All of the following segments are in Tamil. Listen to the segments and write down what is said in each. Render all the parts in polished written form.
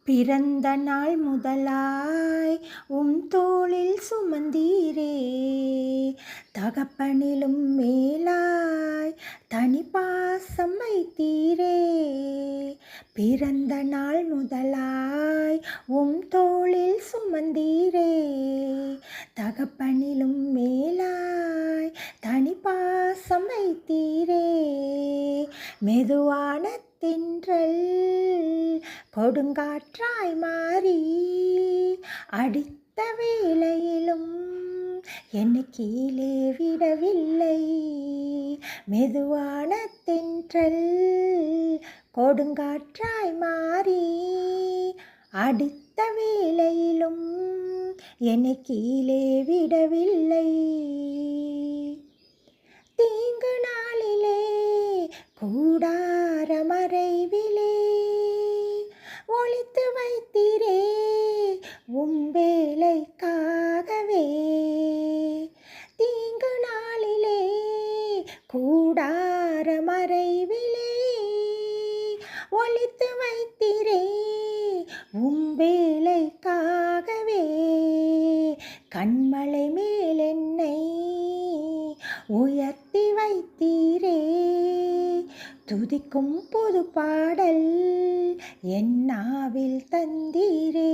பிறந்த நாள் முதலாய் தோளில் சுமந்தீரே, தகப்பனிலும் மேலாய் தனி பாசம் வைத்தீரே. பிறந்த நாள் முதலாய் தோளில் சுமந்தீரே, தகப்பனிலும் மேலாய் தனி பாசம் வைத்தீரே. மெதுவான தென்றல் கொடுங்காற்றாய் மாறி அடித்த வேளையிலும் என்னை கீழே விடவில்லை. மெதுவான தென்றல் கொடுங்காற்றாய் மாறி அடித்த வேளையிலும் என்னை கீழே விடவில்லை. தீங்கு நாளிலே கூடார மறைவிலே ஒளித்து வைத்தீரே வேலைக்காகவே. தீங்கு நாளிலே கூடார மறைவிலே ஒளித்து வைத்தீரே வேலைக்காகவே. கண்மலை மேல் என்னை உயர்த்தி வைத்தீரே, துதிக்கும் புது பாடல் என் நாவில் தந்தீரே.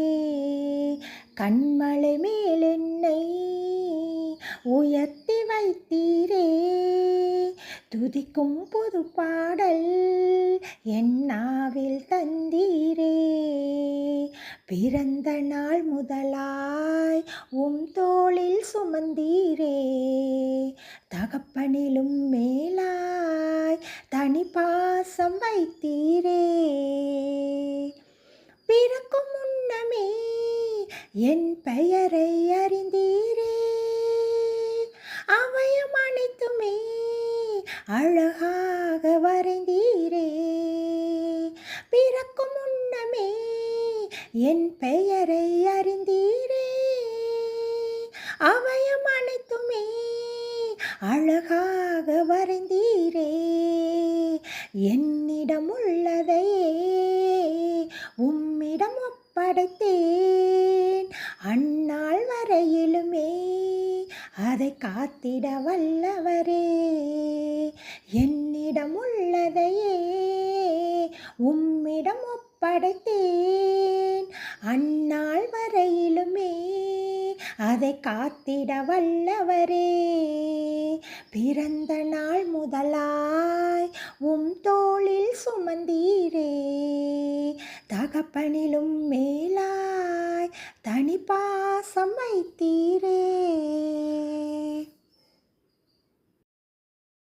கண்மலை மேல் என்னை உயர்த்தி வைத்தீரே, துதிக்கும் புது பாடல் என் நாவில் தந்தீரே. பிறந்த நாள் முதலாய் தோளில் சுமந்தீரே, தகப்பனிலும் மேலாய் தனி பாசம் வைத்தீரே. பிறக்கும் முன்னமே என் பெயரை அறிந்தீரே, அவயம் அனைத்துமே அழகாக வரைந்தீரே. பிறக்கும் முன்னமே என் பெயரை அறிந்தீரே, அவயம் அனைத்துமே அழகாக வரைந்தீரே. என்னிடம் உள்ளதையே உம்மிடம் ஒப்படைத்தேன், அந்நாள் வரையிலுமே அதை காத்திட வல்லவரே. என்னிடம் உள்ளதையே உம்மிடம் ஒப்படைத்தேன், அந்நாள் வரையிலுமே அதை காத்திட வல்லவரே. பிறந்த நாள் முதலாய் தோளில் சுமந்தீரே, தகப்பனிலும் மேலாய் தனி